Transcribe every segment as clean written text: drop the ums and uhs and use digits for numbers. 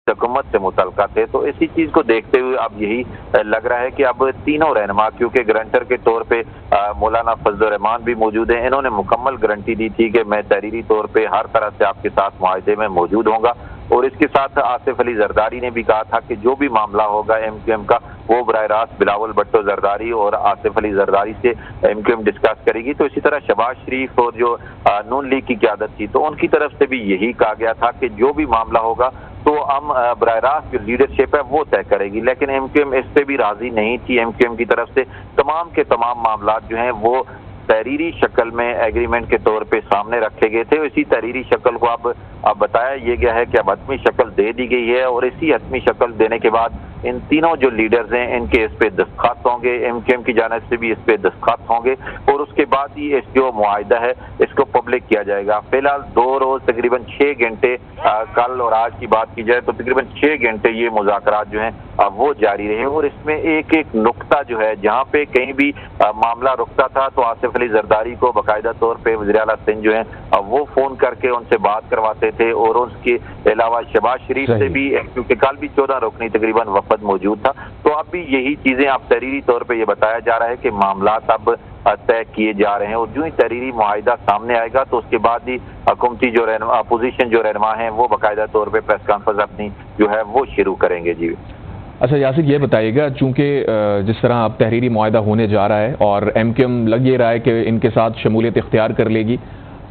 हुकूमत से मुतल्लका थे। तो इसी चीज़ को देखते हुए अब यही लग रहा है कि अब तीनों रहनुमा, क्योंकि गारंटर के तौर पे मौलाना फजल रहमान भी मौजूद हैं, इन्होंने मुकम्मल गारंटी दी थी कि मैं तहरीरी तौर पे हर तरह से आपके साथ मुआहदे में मौजूद होऊंगा। और इसके साथ आसिफ अली जरदारी ने भी कहा था कि जो भी मामला होगा MQM का, वो बराह रास्त बिलावल भुट्टो जरदारी और आसिफ अली जरदारी से MQM डिस्कस करेगी। तो इसी तरह शहबाज शरीफ और जो नून लीग की क़यादत थी, तो उनकी तरफ से भी यही कहा गया था कि जो भी मामला होगा तो हम बराह रास्त जो लीडरशिप है वो तय करेगी। लेकिन MQM इस पे भी राजी नहीं थी। MQM की तरफ से तमाम के तमाम मामला जो हैं वो तहरीरी शक्ल में एग्रीमेंट के तौर पे सामने रखे गए थे। इसी तहरीरी शक्ल को अब बताया ये गया है कि अब हतमी शक्ल दे दी गई है, और इसी हतमी शक्ल देने के बाद इन तीनों जो लीडर्स हैं इनके इस पे दस्तखत होंगे, MQM की जानिब से भी इस पे दस्तखत होंगे, और उसके बाद ही इस जो मुआहिदा है इसको पब्लिक किया जाएगा। फिलहाल 2 रोज तकरीबन 6 घंटे, कल और आज की बात की जाए तो तकरीबन 6 घंटे ये मुज़ाकरात जो हैं वो जारी रहे। और इसमें एक एक नुक्ता जो है, जहाँ पे कहीं भी मामला रुकता था तो आसिफ अली जरदारी को बाकायदा तौर पे वज़ीर आला सिंध जो है वो फ़ोन करके उनसे बात करवाते थे। और उसके अलावा शहबाज शरीफ से भी, क्योंकि कल भी 14 रुकनी तकरीबन वफद मौजूद था, तो अब भी यही चीज़ें अब तहरीरी तौर पर यह बताया जा रहा है कि मामला अब तय किए जा रहे हैं। और जो ही तहरीरी मुआहिदा सामने आएगा तो उसके बाद ही हुकूमती जो अपोजिशन जो रहनुमा हैं वो बाकायदा तौर पे प्रेस कॉन्फ्रेंस अपनी जो है वो शुरू करेंगे। जी अच्छा यासिर, ये बताइएगा, चूंकि जिस तरह अब तहरीरी मुआहिदा होने जा रहा है और MQM लग ये रहा है कि इनके साथ शमूलियत इख्तियार कर लेगी,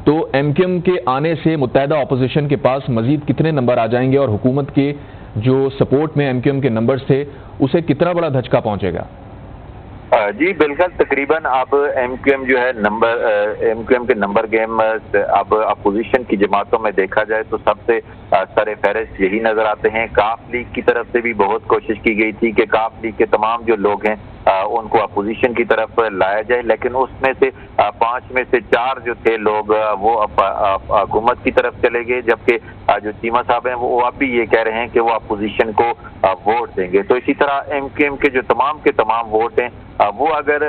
तो MQM के आने से मुत्तहिदा अपोजिशन के पास मजीद कितने नंबर आ जाएंगे और हुकूमत के जो सपोर्ट में MQM के नंबर्स थे उसे कितना बड़ा धचका पहुंचेगा? जी बिल्कुल, तकरीबन अब MQM जो है MQM के नंबर गेम अब अपोजिशन की जमातों में देखा जाए तो सबसे सर फहरिस्त यही नजर आते हैं। काफ लीग की तरफ से भी बहुत कोशिश की गई थी कि काफ लीग के तमाम जो लोग हैं उनको अपोजिशन की तरफ लाया जाए, लेकिन उसमें से 5 में से 4 जो थे लोग वो हुकूमत की तरफ चले गए, जबकि जो चीमा साहब हैं वो अब भी ये कह रहे हैं कि वो अपोजिशन को वोट देंगे। तो इसी तरह MQM के जो तमाम के तमाम वोट हैं वो अगर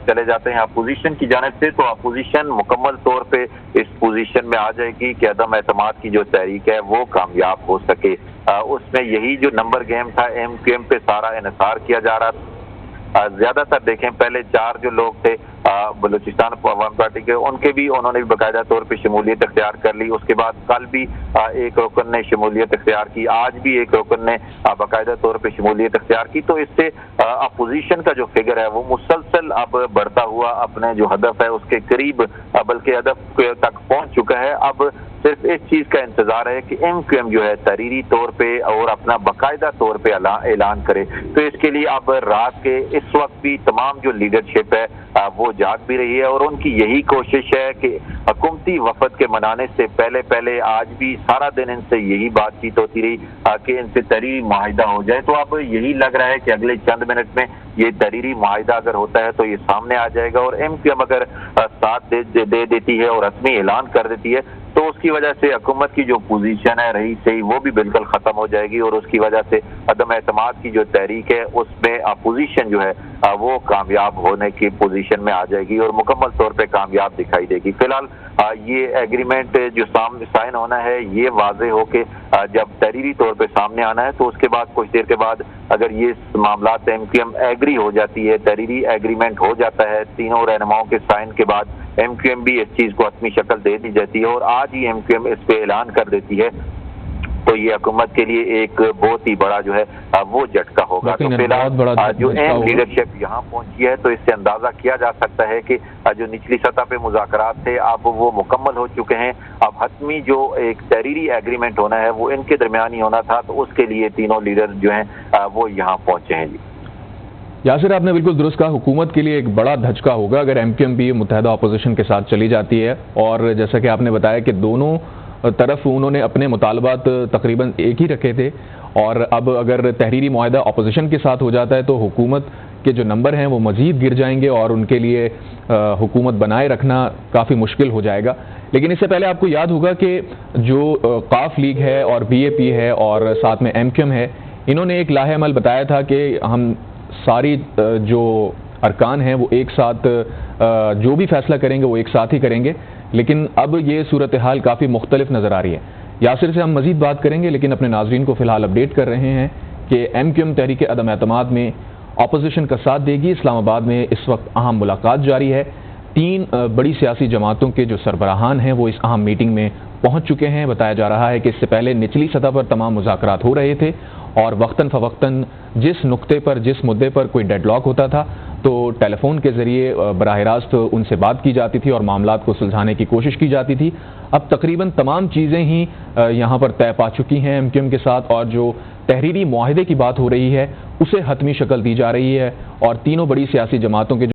चले जाते हैं अपोजिशन की जानिब से, तो अपोजिशन मुकम्मल तौर पे इस पोजीशन में आ जाएगी कि अदम एतमाद की जो तहरीक है वो कामयाब हो सके। उसमें यही जो नंबर गेम था MQM पे सारा इन्हिसार किया जा रहा था। ज्यादातर देखें, पहले 4 जो लोग थे बलूचिस्तान अवाम पार्टी के, उन्होंने भी बाकायदा तौर पे शमूलियत इख्तियार कर ली। उसके बाद कल भी एक रुकन ने शमूलियत इख्तियार की, आज भी एक रुकन ने बाकायदा तौर पे शमूलियत इख्तियार की। तो इससे अपोजिशन का जो फिगर है वो मुसलसल अब बढ़ता हुआ अपने जो हदफ है उसके करीब, बल्कि हदफ तक पहुंच चुका है। अब सिर्फ इस चीज का इंतजार है कि MQM जो है तहरीरी तौर पे और अपना बाकायदा तौर पे ऐलान करे। तो इसके लिए अब रात के इस वक्त भी तमाम जो लीडरशिप है वो जाग भी रही है, और उनकी यही कोशिश है कि हुकूमती वफद के मनाने से पहले आज भी सारा दिन इनसे यही बातचीत होती रही कि इनसे तहरीरी मुआहिदा हो जाए। तो अब यही लग रहा है कि अगले चंद मिनट में ये तहरीरी मुआहिदा अगर होता है तो ये सामने आ जाएगा, और MQM अगर साथ दे देती है और रस्मी ऐलान कर देती है तो उसकी वजह से हुकूमत की जो पोजीशन है रही सही वो भी बिल्कुल खत्म हो जाएगी, और उसकी वजह से अदम एतमाद की जो तहरीक है उसमें अपोजिशन जो है वो कामयाब होने की पोजीशन में आ जाएगी और मुकम्मल तौर पे कामयाब दिखाई देगी। फिलहाल ये एग्रीमेंट जो साइन होना है ये वाजे हो के जब तहरीरी तौर पे सामने आना है, तो उसके बाद कुछ देर के बाद अगर ये मामला MQM एग्री हो जाती है, तहरीरी एग्रीमेंट हो जाता है तीनों रहनुमाओं के साइन के बाद, MQM भी इस चीज को अपनी शक्ल दे दी जाती है और आज ही MQM इस पे ऐलान कर देती है, तो ये हुकूमत के लिए एक बहुत ही बड़ा जो है वो झटका होगा। तो फिलहाल जो अहम लीडरशिप यहाँ पहुंची है, तो इससे अंदाजा किया जा सकता है कि जो निचली सतह पे मुज़ाकरात थे अब वो मुकम्मल हो चुके हैं। अब हतमी जो एक तहरीरी एग्रीमेंट होना है वो इनके दरमियान ही होना था, तो उसके लिए तीनों लीडर जो हैं वो यहाँ पहुंचे हैं। जी यासिर, आपने बिल्कुल दुरुस्त कहा, हुकूमत के लिए एक बड़ा धचका होगा अगर MQM भी मुत्तहिदा अपोजिशन के साथ चली जाती है, और जैसा कि आपने बताया कि दोनों तरफ उन्होंने अपने मुतालबात तकरीबन एक ही रखे थे, और अब अगर तहरीरी मुआहिदा अपोजिशन के साथ हो जाता है तो हुकूमत के जो नंबर हैं वो मज़ीद गिर जाएंगे और उनके लिए हुकूमत बनाए रखना काफ़ी मुश्किल हो जाएगा। लेकिन इससे पहले आपको याद होगा कि जो काफ लीग है और BAP है और साथ में MQM है, इन्होंने एक लाहे अमल बताया था कि हम सारी जो अरकान हैं वो एक साथ जो भी फैसला करेंगे वो एक साथ ही करेंगे। लेकिन अब ये सूरत हाल काफ़ी मुख्तलिफ नज़र आ रही है। یاسر سے ہم مزید بات کریں گے، لیکن اپنے ناظرین کو فی الحال اپڈیٹ کر رہے ہیں کہ ایم کیو ایم تحریک عدم اعتماد میں اپوزیشن کا ساتھ دے گی۔ اسلام آباد میں اس وقت اہم ملاقات جاری ہے۔ 3 بڑی سیاسی جماعتوں کے جو سربراہان ہیں وہ اس اہم میٹنگ میں پہنچ چکے ہیں۔ بتایا جا رہا ہے کہ اس سے پہلے نچلی سطح پر تمام مذاکرات ہو رہے تھے اور وقتاً فوقتاً جس نقطے پر، جس مدعے پر کوئی ڈیڈ لاک ہوتا تھا تو ٹیلی فون کے ذریعے براہ راست ان سے بات کی جاتی تھی اور معاملات کو سلجھانے کی کوشش کی جاتی تھی۔ اب تقریباً تمام چیزیں ہی یہاں پر طے پا چکی ہیں ایم کیو ایم کے ساتھ، اور جو تحریری معاہدے کی بات ہو رہی ہے اسے حتمی شکل دی جا رہی ہے، اور تینوں بڑی سیاسی جماعتوں کے